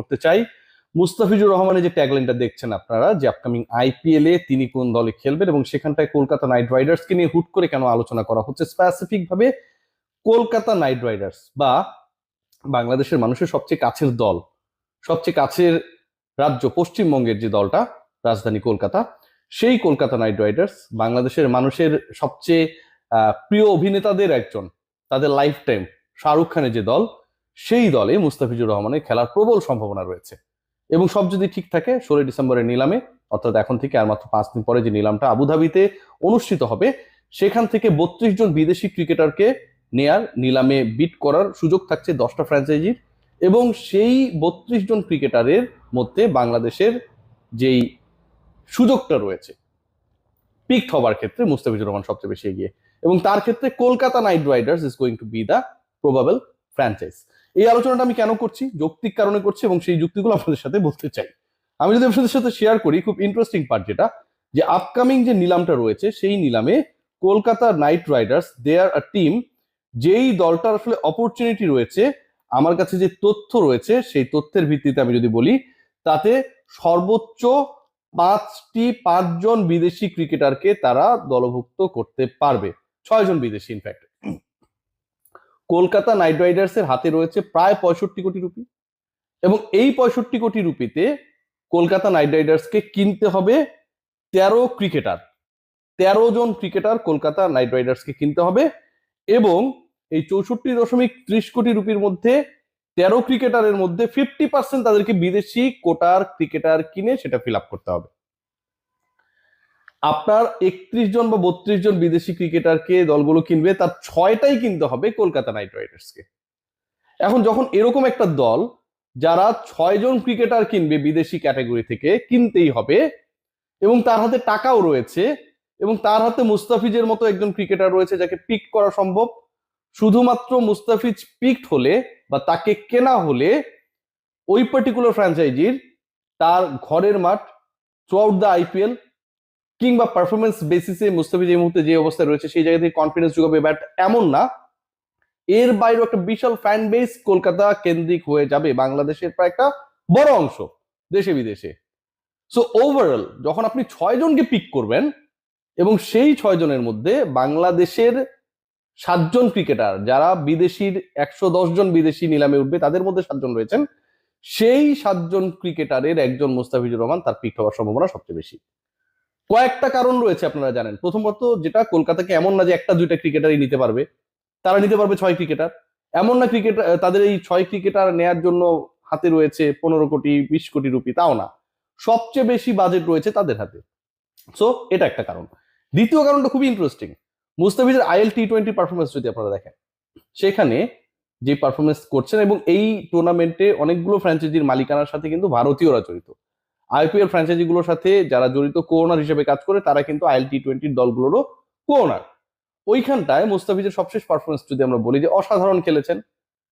করতে চাই। মুস্তাফিজুর রহমানের যে ট্যাগলাইনটা দেখছেন আপনারা, যে আপকামিং আইপিএল এ তিনি কোন দলে খেলবেন এবং সেখানটায় কলকাতা নাইট রাইডার্সকে নিয়ে হুট করে কেন আলোচনা করা হচ্ছে, স্পেসিফিক ভাবে কলকাতা নাইট রাইডার্স বা বাংলাদেশের মানুষের সবচেয়ে কাছের দল, সবচেয়ে কাছের রাজ্য পশ্চিমবঙ্গের যে দলটা, রাজধানী কলকাতা, সেই কলকাতা নাইট রাইডার্স বাংলাদেশের মানুষের সবচেয়ে প্রিয় অভিনেতাদের একজন, তাদের লাইফ টাইম শাহরুখ খানের যে দল, সেই দলে মুস্তাফিজুর রহমানের খেলার প্রবল সম্ভাবনা রয়েছে। এবং সব যদি ঠিক থাকে 16 ডিসেম্বরের নিলামে, অর্থাৎ এখন থেকে আর মাত্র 5 দিন পরে যে নিলামটা আবুধাবিতে অনুষ্ঠিত হবে, সেখান থেকে 32 জন বিদেশি ক্রিকেটারকে নেয়ার, নিলামে বিট করার সুযোগ থাকছে 10টা ফ্র্যাঞ্চাইজির। এবং সেই 32 জন ক্রিকেটারের মধ্যে বাংলাদেশের যেই সুযোগটা রয়েছে পিকড হবার ক্ষেত্রে মুস্তাফিজুর রহমান সবচেয়ে বেশি এগিয়ে, এবং তার ক্ষেত্রে Kolkata night Riders is going to B the probable franchise. এই আলোচনাটা আমি কেন করছি, যৌক্তিক কারণে করছি, এবং সেই যুক্তিগুলো আপনাদের সাথে বলতে চাই। আমি যদি আপনাদের সাথে শেয়ার করি, খুব ইন্টারেস্টিং পার্ট যেটা, যে আপকামিং যে নিলামটা রয়েছে সেই নিলামে কলকাতা নাইট রাইডার্স দে আর আ টিম, যেই দলটার আসলে অপরচুনিটি রয়েছে, আমার কাছে যে তথ্য রয়েছে সেই তথ্যের ভিত্তিতে আমি যদি বলি, তাতে সর্বোচ্চ 5জন বিদেশি ক্রিকেটারকে তারা দলভুক্ত করতে পারবে, 6 জন বিদেশি ইনফ্যাক্ট। কলকাতা নাইট রাইডার্স এর হাতে রয়েছে প্রায় 65 কোটি রুপি, এবং এই 65 কোটি রুপিতে কলকাতা নাইট রাইডার্সকে কিনতে হবে 13 ক্রিকেটার, 13 জন ক্রিকেটার কলকাতা নাইট রাইডার্সকে কিনতে হবে। এবং এই 64.30 কোটি রুপির মধ্যে 13 ক্রিকেটারের মধ্যে 50% তাদেরকে বিদেশি কোটার ক্রিকেটার কিনে সেটা ফিল আপ করতে হবে। আপনার 31 জন বা 32 জন বিদেশি ক্রিকেটারকে দলগুলো কিনবে, তার 6টাই কিনতে হবে কলকাতা নাইট রাইডার্সকে। এখন যখন এরকম একটা দল যারা 6 জন ক্রিকেটার কিনবে বিদেশি ক্যাটাগরি থেকে, কিনতেই হবে, এবং তার হাতে টাকাও রয়েছে, এবং তার হাতে মুস্তাফিজের মতো একজন ক্রিকেটার রয়েছে যাকে পিক করা সম্ভব, শুধুমাত্র মুস্তাফিজ পিকড হলে বা তাকে কেনা হলে ওই পার্টিকুলার ফ্র্যাঞ্চাইজির তার ঘরের মাঠ থ্রু আউট দ্য আইপিএল কিংবা পারফরমেন্স বেসিসে মুস্তাফিজ এই মুহূর্তে যে অবস্থায় রয়েছে সেই জায়গা থেকে কনফিডেন্স যোগাবে, বাট এমন না। এর বাইরেও একটা বিশাল ফ্যান বেস কলকাতা কেন্দ্রিক হয়ে যাবে, বাংলাদেশের প্রায় একটা বড় অংশ দেশে বিদেশে। সো ওভারঅল যখন আপনি 6 জনকে পিক করবেন, এবং সেই 6 জনের মধ্যে বাংলাদেশের 7 জন ক্রিকেটার, যারা বিদেশির 110 জন বিদেশি নিলামে উঠবে তাদের মধ্যে 7 জন রয়েছেন, সেই 7 জন ক্রিকেটারের একজন মুস্তাফিজুর রহমান, তার পিক হওয়ার সম্ভাবনা সবচেয়ে বেশি। কয়েকটা কারণ রয়েছে আপনারা জানেন। প্রথমত, যেটা কলকাতাকে এমন না যে 1-2টা ক্রিকেটারই নিতে পারবে, তারা নিতে পারবে 6 ক্রিকেটার। এমন না ক্রিকেটার তাদের এই 6 ক্রিকেটার নেয়ার জন্য হাতে রয়েছে 15 কোটি 20 কোটি রুপি, তাও না, সবচেয়ে বেশি বাজেট রয়েছে তাদের হাতে। সো এটা একটা কারণ। দ্বিতীয় কারণটা খুবই ইন্টারেস্টিং। মুস্তাফিজের আইএল টি20 পারফরমেন্স যদি আপনারা দেখেন, সেখানে যে পারফরমেন্স করছেন, এবং এই টুর্নামেন্টে অনেকগুলো ফ্র্যাঞ্চাইজির মালিকানার সাথে কিন্তু ভারতীয়রা জড়িত। আইপিএল ফ্র্যাঞ্চাইজিগুলোর সাথে যারা জড়িত কোওনার হিসেবে কাজ করে, তারা কিন্তু আইএল টি20 দলগুলোরও কোওনার। ওইখানটায় মুস্তাফিজের সবশেষ পারফরমেন্স যদি আমরা বলি, যে অসাধারণ খেলেছেন,